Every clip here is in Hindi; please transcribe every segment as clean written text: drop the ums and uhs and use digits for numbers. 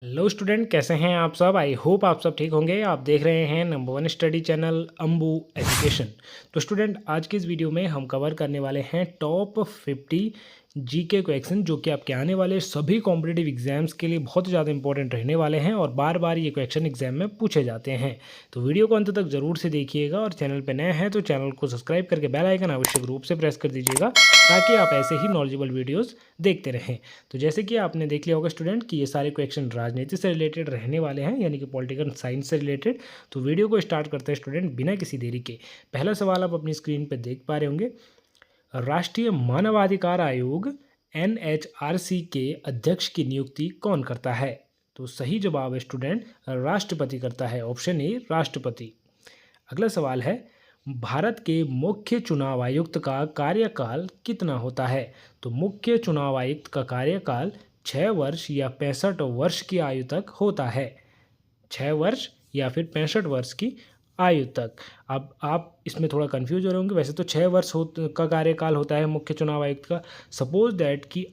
हेलो स्टूडेंट, कैसे हैं आप सब। आई होप आप सब ठीक होंगे। आप देख रहे हैं number one study channel Ambu education. तो स्टूडेंट, आज की इस वीडियो में हम कवर करने वाले हैं टॉप 50 जीके क्वेश्चन जो कि आपके आने वाले सभी कॉम्पिटिटिव एग्जाम्स के लिए बहुत ज़्यादा इंपॉर्टेंट रहने वाले हैं और बार बार ये क्वेश्चन एग्जाम में पूछे जाते हैं। तो वीडियो को अंत तक जरूर से देखिएगा और चैनल पर नए हैं तो चैनल को सब्सक्राइब करके बेल आइकन आवश्यक रूप से प्रेस कर दीजिएगा ताकि आप ऐसे ही नॉलेजेबल वीडियोज़ देखते रहें। तो जैसे कि आपने देख लिया होगा स्टूडेंट कि ये सारे क्वेश्चन राजनीति से रिलेटेड रहने वाले हैं, यानी कि पॉलिटिकल साइंस से रिलेटेड। तो वीडियो को स्टार्ट करते हैं स्टूडेंट बिना किसी देरी के। पहला सवाल आप अपनी स्क्रीन पर देख पा रहे होंगे। राष्ट्रीय मानवाधिकार आयोग NHRC के अध्यक्ष की नियुक्ति कौन करता है? तो सही जवाब है स्टूडेंट, राष्ट्रपति करता है। ऑप्शन ए राष्ट्रपति। अगला सवाल है, भारत के मुख्य चुनाव आयुक्त का कार्यकाल कितना होता है? तो मुख्य चुनाव आयुक्त का कार्यकाल 6 वर्ष या 65 वर्ष की आयु तक होता है। 6 वर्ष या फिर 65 वर्ष की आयु तक। अब आप इसमें थोड़ा कंफ्यूज हो रहे होंगे। वैसे तो 6 वर्ष का कार्यकाल होता है मुख्य चुनाव आयुक्त का। सपोज दैट कि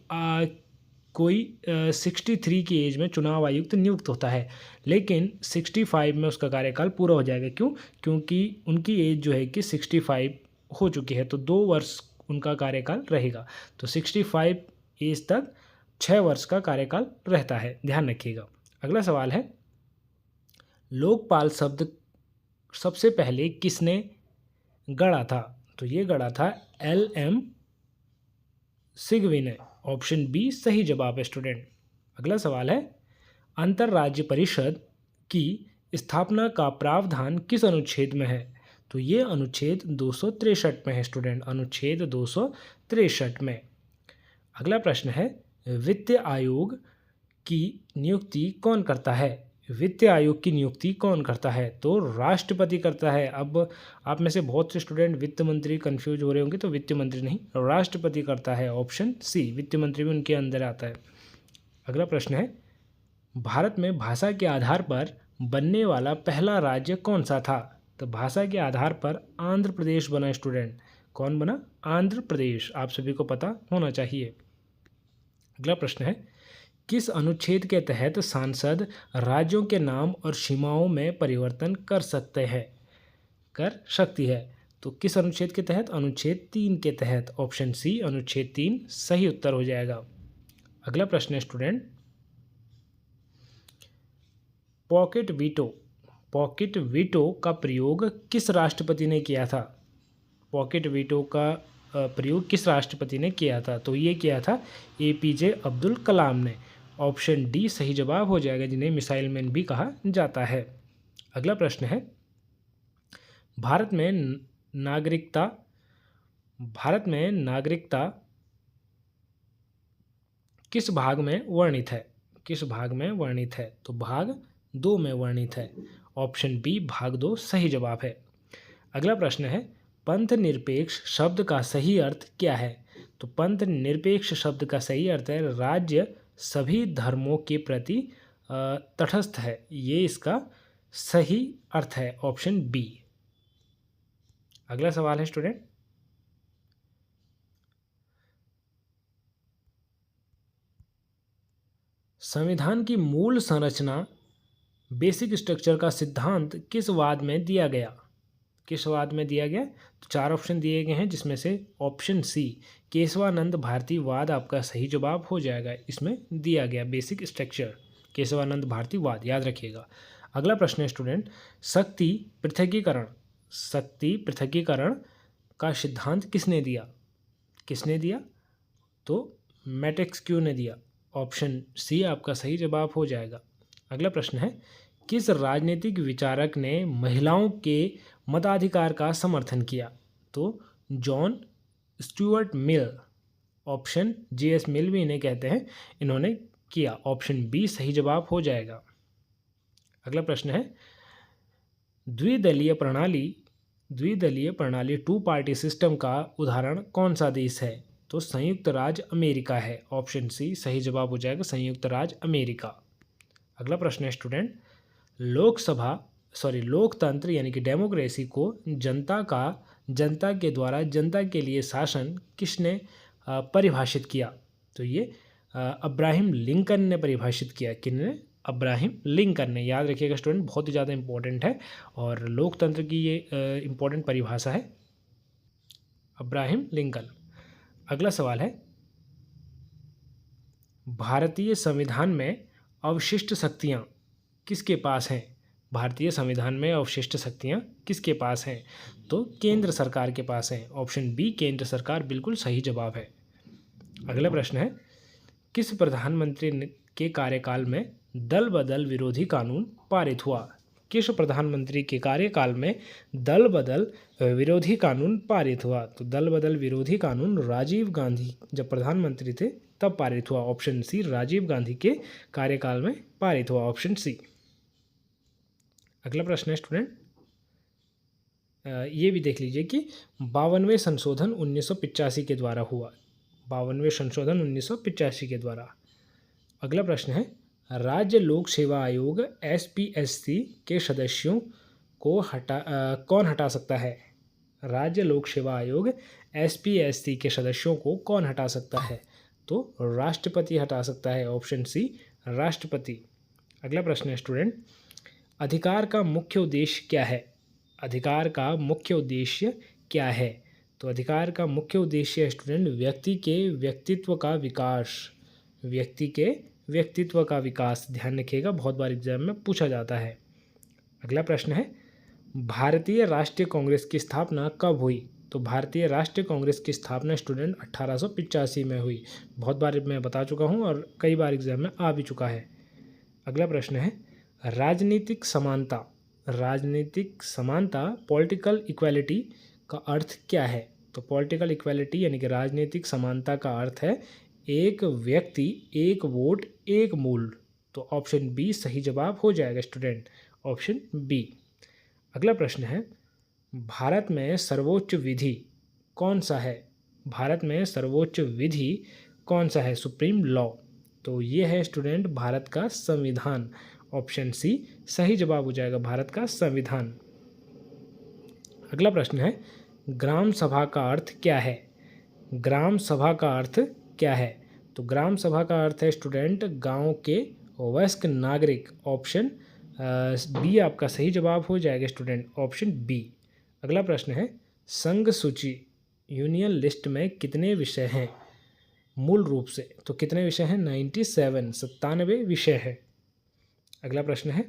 कोई 63 की एज में चुनाव आयुक्त नियुक्त होता है, लेकिन 65 में उसका कार्यकाल पूरा हो जाएगा। क्यों? क्योंकि उनकी एज जो है कि 65 हो चुकी है, तो 2 वर्ष उनका कार्यकाल रहेगा। तो 65 एज तक 6 वर्ष का कार्यकाल रहता है, ध्यान रखिएगा। अगला सवाल है, लोकपाल शब्द सबसे पहले किसने गढ़ा था? तो ये गढ़ा था LM सिगवी ने। ऑप्शन बी सही जवाब है स्टूडेंट। अगला सवाल है, अंतर्राज्य परिषद की स्थापना का प्रावधान किस अनुच्छेद में है? तो ये अनुच्छेद 263 में है स्टूडेंट, अनुच्छेद 263 में। अगला प्रश्न है, वित्त आयोग की नियुक्ति कौन करता है? वित्त आयोग की नियुक्ति कौन करता है? तो राष्ट्रपति करता है। अब आप में से बहुत से स्टूडेंट वित्त मंत्री कंफ्यूज हो रहे होंगे, तो वित्त मंत्री नहीं, राष्ट्रपति करता है। ऑप्शन सी, वित्त मंत्री भी उनके अंदर आता है। अगला प्रश्न है, भारत में भाषा के आधार पर बनने वाला पहला राज्य कौन सा था? तो भाषा के आधार पर आंध्र प्रदेश बना स्टूडेंट। कौन बना? आंध्र प्रदेश। आप सभी को पता होना चाहिए। अगला प्रश्न है, किस अनुच्छेद के तहत सांसद राज्यों के नाम और सीमाओं में परिवर्तन कर सकती है? तो किस अनुच्छेद के तहत? अनुच्छेद 3 के तहत। ऑप्शन सी, अनुच्छेद 3 सही उत्तर हो जाएगा। अगला प्रश्न है स्टूडेंट, पॉकेट वीटो का प्रयोग किस राष्ट्रपति ने किया था? पॉकेट वीटो का प्रयोग किस राष्ट्रपति ने किया था? तो ये किया था APJ अब्दुल कलाम ने। ऑप्शन डी सही जवाब हो जाएगा, जिन्हें मिसाइल मैन भी कहा जाता है। अगला प्रश्न है, भारत में नागरिकता किस भाग में वर्णित है? किस भाग में वर्णित है? तो भाग 2 में वर्णित है। ऑप्शन बी, भाग 2 सही जवाब है। अगला प्रश्न है, पंथ निरपेक्ष शब्द का सही अर्थ क्या है? तो पंथ निरपेक्ष शब्द का सही अर्थ है, राज्य सभी धर्मों के प्रति तटस्थ है। ये इसका सही अर्थ है। Option B. अगला सवाल है स्टूडेंट, संविधान की मूल संरचना बेसिक स्ट्रक्चर का सिद्धांत किस वाद में दिया गया? किस वाद में दिया गया? तो 4 ऑप्शन दिए गए हैं, जिसमें से ऑप्शन सी, केशवानंद भारती वाद आपका सही जवाब हो जाएगा। इसमें दिया गया बेसिक स्ट्रक्चर, केशवानंद भारती वाद, याद रखिएगा। अगला प्रश्न है स्टूडेंट, शक्ति पृथकीकरण का सिद्धांत किसने दिया? तो मैटेक्सक्यू ने दिया। ऑप्शन सी आपका सही जवाब हो जाएगा। अगला प्रश्न है, किस राजनीतिक विचारक ने महिलाओं के मताधिकार का समर्थन किया? तो John Stuart Mill. Option JS मिल भी इन्हें कहते हैं, इन्होंने किया। ऑप्शन बी सही जवाब हो जाएगा। अगला प्रश्न है, द्विदलीय प्रणाली 2 पार्टी सिस्टम का उदाहरण कौन सा देश है? तो संयुक्त राज्य अमेरिका है। ऑप्शन सी सही जवाब हो जाएगा, संयुक्त राज्य अमेरिका। अगला प्रश्न है स्टूडेंट, लोकतंत्र यानी कि डेमोक्रेसी को जनता के द्वारा जनता के लिए शासन किसने परिभाषित किया? तो ये अब्राहम लिंकन ने परिभाषित किया। किसने? अब्राहम लिंकन ने। याद रखिएगा स्टूडेंट, बहुत ही ज़्यादा इंपॉर्टेंट है और लोकतंत्र की ये इंपॉर्टेंट परिभाषा है, अब्राहम लिंकन। अगला सवाल है, भारतीय संविधान में अवशिष्ट शक्तियाँ किसके पास हैं? भारतीय संविधान में अवशिष्ट शक्तियाँ किसके पास हैं? तो केंद्र सरकार के पास हैं। ऑप्शन बी केंद्र सरकार बिल्कुल सही जवाब है। अगला प्रश्न है, किस प्रधानमंत्री के कार्यकाल में दल बदल विरोधी कानून पारित हुआ? किस प्रधानमंत्री के कार्यकाल में दल बदल विरोधी कानून पारित हुआ? तो दल बदल विरोधी कानून राजीव गांधी जब प्रधानमंत्री थे तब पारित हुआ। ऑप्शन सी राजीव गांधी के कार्यकाल में पारित हुआ, ऑप्शन सी। अगला प्रश्न है स्टूडेंट, ये भी देख लीजिए कि 52वें संशोधन 1985 के द्वारा हुआ। 52वें संशोधन 1985 के द्वारा। अगला प्रश्न है, राज्य लोक सेवा आयोग SPSC के सदस्यों को कौन हटा सकता है? राज्य लोक सेवा आयोग SPSC के सदस्यों को कौन हटा सकता है? तो राष्ट्रपति हटा सकता है, ऑप्शन सी राष्ट्रपति। अगला प्रश्न है स्टूडेंट, अधिकार का मुख्य उद्देश्य क्या है? अधिकार का मुख्य उद्देश्य क्या है? तो अधिकार का मुख्य उद्देश्य है स्टूडेंट व्यक्ति के व्यक्तित्व का विकास। व्यक्ति के व्यक्तित्व का विकास, ध्यान रखिएगा, बहुत बार एग्जाम में पूछा जाता है। अगला प्रश्न है, भारतीय राष्ट्रीय कांग्रेस की स्थापना कब हुई? तो भारतीय राष्ट्रीय कांग्रेस की स्थापना स्टूडेंट 1885 में हुई। बहुत बार मैं बता चुका हूँ और कई बार एग्जाम में आ भी चुका है। अगला प्रश्न है, राजनीतिक समानता। राजनीतिक समानता पॉलिटिकल इक्वालिटी का अर्थ क्या है? तो पॉलिटिकल इक्वालिटी यानी कि राजनीतिक समानता का अर्थ है एक व्यक्ति एक वोट एक मूल्य। तो ऑप्शन बी सही जवाब हो जाएगा स्टूडेंट, ऑप्शन बी। अगला प्रश्न है, भारत में सर्वोच्च विधि कौन सा है? भारत में सर्वोच्च विधि कौन सा है? Supreme law. तो ये है स्टूडेंट भारत का संविधान, ऑप्शन सी सही जवाब हो जाएगा, भारत का संविधान। अगला प्रश्न है, ग्राम सभा का अर्थ क्या है? ग्राम सभा का अर्थ क्या है? तो ग्राम सभा का अर्थ है स्टूडेंट गांव के वयस्क नागरिक। ऑप्शन बी आपका सही जवाब हो जाएगा स्टूडेंट, ऑप्शन बी। अगला प्रश्न है, संघ सूची यूनियन लिस्ट में कितने विषय हैं मूल रूप से? तो कितने विषय हैं? 97 विषय है। अगला प्रश्न है,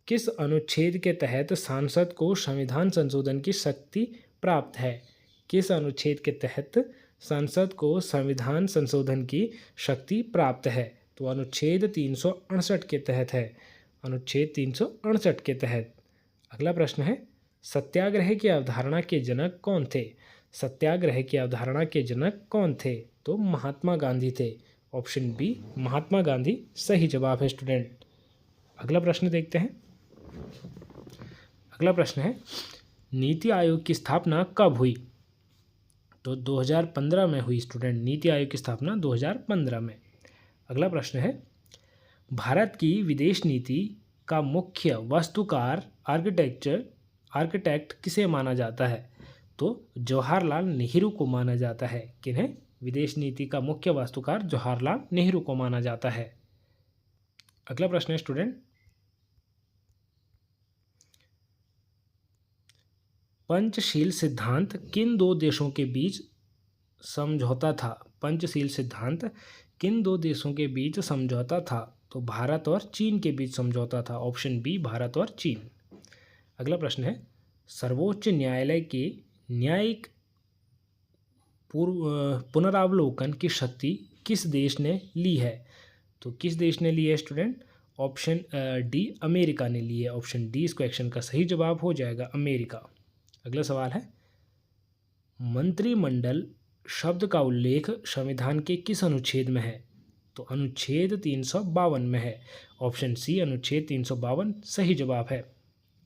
किस अनुच्छेद के तहत सांसद को संविधान संशोधन की शक्ति प्राप्त है? किस अनुच्छेद के तहत सांसद को संविधान संशोधन की शक्ति प्राप्त है? तो अनुच्छेद 368 के तहत है, अनुच्छेद 368 के तहत। अगला प्रश्न है, सत्याग्रह की अवधारणा के जनक कौन थे? सत्याग्रह की अवधारणा के जनक कौन थे? तो महात्मा गांधी थे, ऑप्शन बी महात्मा गांधी सही जवाब है स्टूडेंट। अगला प्रश्न देखते हैं। अगला प्रश्न है, नीति आयोग की स्थापना कब हुई? तो 2015 में हुई स्टूडेंट, नीति आयोग की स्थापना 2015 में। अगला प्रश्न है, भारत की विदेश नीति का मुख्य वास्तुकार आर्किटेक्ट किसे माना जाता है? तो जवाहरलाल नेहरू को माना जाता है। किन्हें? विदेश नीति का मुख्य वास्तुकार जवाहरलाल नेहरू को माना जाता है। अगला प्रश्न है स्टूडेंट, पंचशील सिद्धांत किन दो देशों के बीच समझौता था? पंचशील सिद्धांत किन दो देशों के बीच समझौता था? तो भारत और चीन के बीच समझौता था, ऑप्शन बी भारत और चीन। अगला प्रश्न है, सर्वोच्च न्यायालय के न्यायिक पुनरावलोकन की शक्ति किस देश ने ली है? तो किस देश ने ली है स्टूडेंट? ऑप्शन डी अमेरिका ने ली है, ऑप्शन डी इस क्वेश्चन का सही जवाब हो जाएगा, अमेरिका। अगला सवाल है, मंत्रिमंडल शब्द का उल्लेख संविधान के किस अनुच्छेद में है? तो अनुच्छेद 352 में है, ऑप्शन सी अनुच्छेद 352 सही जवाब है।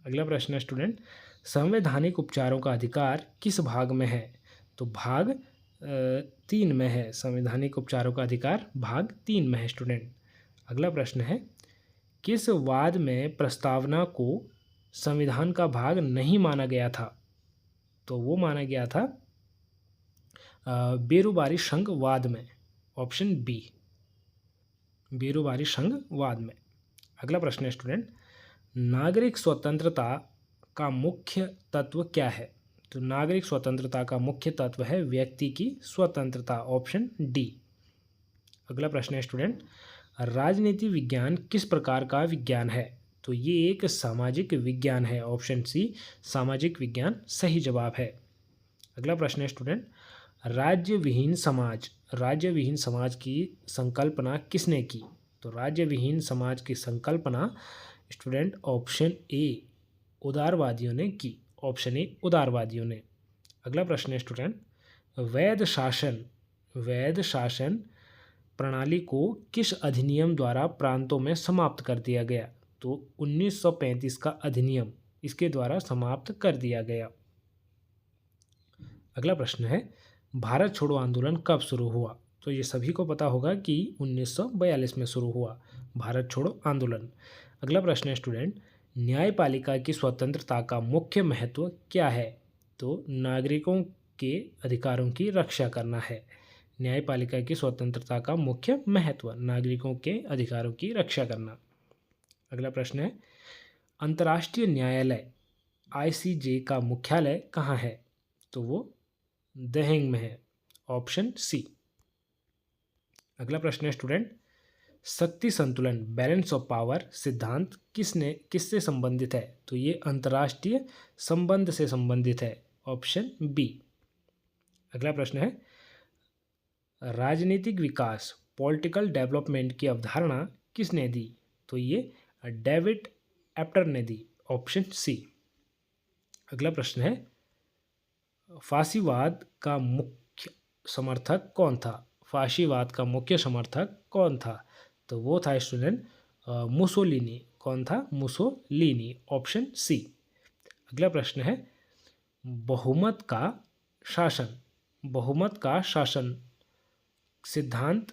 अगला प्रश्न है स्टूडेंट, संवैधानिक उपचारों का अधिकार किस भाग में है? तो भाग 3 में है, संवैधानिक उपचारों का अधिकार भाग 3 में है स्टूडेंट। अगला प्रश्न है, किस वाद में प्रस्तावना को संविधान का भाग नहीं माना गया था? तो वो माना गया था बेरुबारी संघ वाद में, ऑप्शन बी बेरुबारी संघ वाद में। अगला प्रश्न है स्टूडेंट, नागरिक स्वतंत्रता का मुख्य तत्व क्या है? तो नागरिक स्वतंत्रता का मुख्य तत्व है व्यक्ति की स्वतंत्रता, ऑप्शन डी। अगला प्रश्न है स्टूडेंट, राजनीति विज्ञान किस प्रकार का विज्ञान है? तो ये एक सामाजिक विज्ञान है, ऑप्शन सी सामाजिक विज्ञान सही जवाब है। अगला प्रश्न है स्टूडेंट, राज्य विहीन समाज की संकल्पना किसने की? तो राज्य विहीन समाज की संकल्पना स्टूडेंट ऑप्शन ए उदारवादियों ने की, ऑप्शन ए उदारवादियों ने। अगला प्रश्न है स्टूडेंट, वैध शासन प्रणाली को किस अधिनियम द्वारा प्रांतों में समाप्त कर दिया गया? तो 1935 का अधिनियम इसके द्वारा समाप्त कर दिया गया। अगला प्रश्न है, भारत छोड़ो आंदोलन कब शुरू हुआ? तो ये सभी को पता होगा कि 1942 में शुरू हुआ भारत छोड़ो आंदोलन। अगला प्रश्न है स्टूडेंट, न्यायपालिका की स्वतंत्रता का मुख्य महत्व क्या है? तो नागरिकों के अधिकारों की रक्षा करना है। न्यायपालिका की स्वतंत्रता का मुख्य महत्व नागरिकों के अधिकारों की रक्षा करना। अगला प्रश्न है, अंतर्राष्ट्रीय न्यायालय ICJ का मुख्यालय कहाँ है? तो वो द हेग में है, ऑप्शन सी। अगला प्रश्न है स्टूडेंट, शक्ति संतुलन बैलेंस ऑफ पावर सिद्धांत किससे संबंधित है? तो ये अंतर्राष्ट्रीय संबंध से संबंधित है, ऑप्शन बी। अगला प्रश्न है, राजनीतिक विकास पॉलिटिकल डेवलपमेंट की अवधारणा किसने दी? तो ये डेविड एप्टर ने दी, ऑप्शन सी। अगला प्रश्न है, फासीवाद का मुख्य समर्थक कौन था? फासीवाद का मुख्य समर्थक कौन था? तो वो था स्टूडेंट मुसोलिनी। कौन था? Mussolini, option C. अगला प्रश्न है, बहुमत का शासन सिद्धांत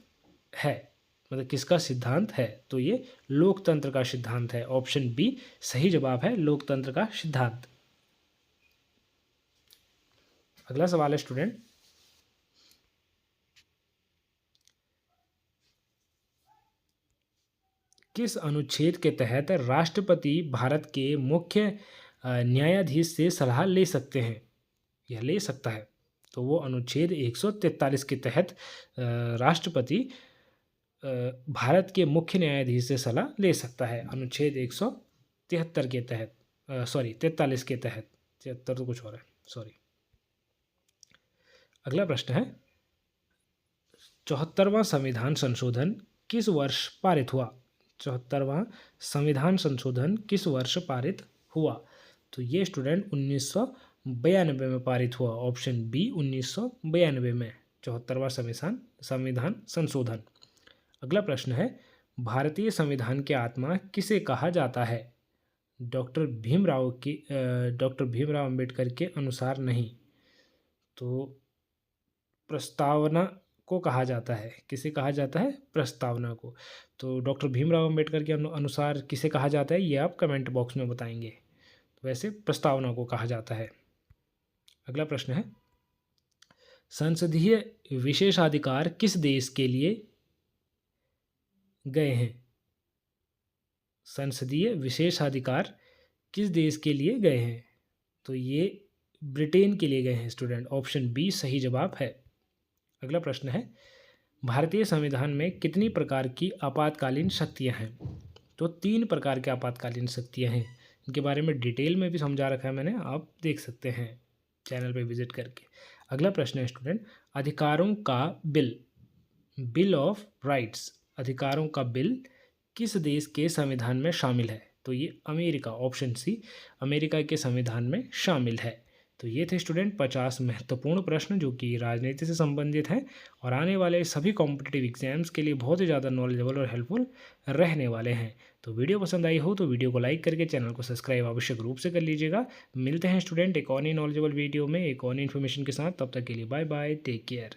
है, मतलब किसका सिद्धांत है? तो ये लोकतंत्र का सिद्धांत है, ऑप्शन बी सही जवाब है, लोकतंत्र का सिद्धांत। अगला सवाल है स्टूडेंट, किस अनुच्छेद के तहत राष्ट्रपति भारत के मुख्य न्यायाधीश से सलाह ले सकते हैं या ले सकता है? तो वो अनुच्छेद 143 के तहत राष्ट्रपति भारत के मुख्य न्यायाधीश से सलाह ले सकता है। अनुच्छेद 173 के तहत 43 के तहत, 73 तो कुछ और है, सॉरी। अगला प्रश्न है, 74वां संविधान संशोधन किस वर्ष पारित हुआ? 74वां संविधान संशोधन किस वर्ष पारित हुआ? तो ये स्टूडेंट 1992 में पारित हुआ, ऑप्शन बी 1992 में 74वां संविधान संशोधन। अगला प्रश्न है, भारतीय संविधान की आत्मा किसे कहा जाता है? डॉक्टर भीमराव अंबेडकर के अनुसार नहीं, तो प्रस्तावना को कहा जाता है। किसे कहा जाता है? प्रस्तावना को। तो डॉक्टर भीमराव अंबेडकर के अनुसार किसे कहा जाता है, ये आप कमेंट बॉक्स में बताएंगे। तो वैसे प्रस्तावना को कहा जाता है। अगला प्रश्न है, संसदीय विशेषाधिकार किस देश के लिए गए हैं? संसदीय विशेषाधिकार किस देश के लिए गए हैं? तो ये ब्रिटेन के लिए गए हैं स्टूडेंट, ऑप्शन बी सही जवाब है। अगला प्रश्न है, भारतीय संविधान में कितनी प्रकार की आपातकालीन शक्तियां हैं? तो 3 प्रकार की आपातकालीन शक्तियां हैं, इनके बारे में डिटेल में भी समझा रखा है मैंने, आप देख सकते हैं चैनल पे विजिट करके। अगला प्रश्न है स्टूडेंट, अधिकारों का बिल ऑफ राइट्स, अधिकारों का बिल किस देश के संविधान में शामिल है? तो ये अमेरिका, ऑप्शन सी अमेरिका के संविधान में शामिल है। तो ये थे स्टूडेंट 50 महत्वपूर्ण प्रश्न जो कि राजनीति से संबंधित हैं और आने वाले सभी कॉम्पिटिटिव एग्जाम्स के लिए बहुत ही ज़्यादा नॉलेजेबल और हेल्पफुल रहने वाले हैं। तो वीडियो पसंद आई हो तो वीडियो को लाइक करके चैनल को सब्सक्राइब आवश्यक रूप से कर लीजिएगा। मिलते हैं स्टूडेंट एक और नई नॉलेजेबल वीडियो में एक और इन्फॉर्मेशन के साथ, तब तक के लिए बाय बाय, टेक केयर।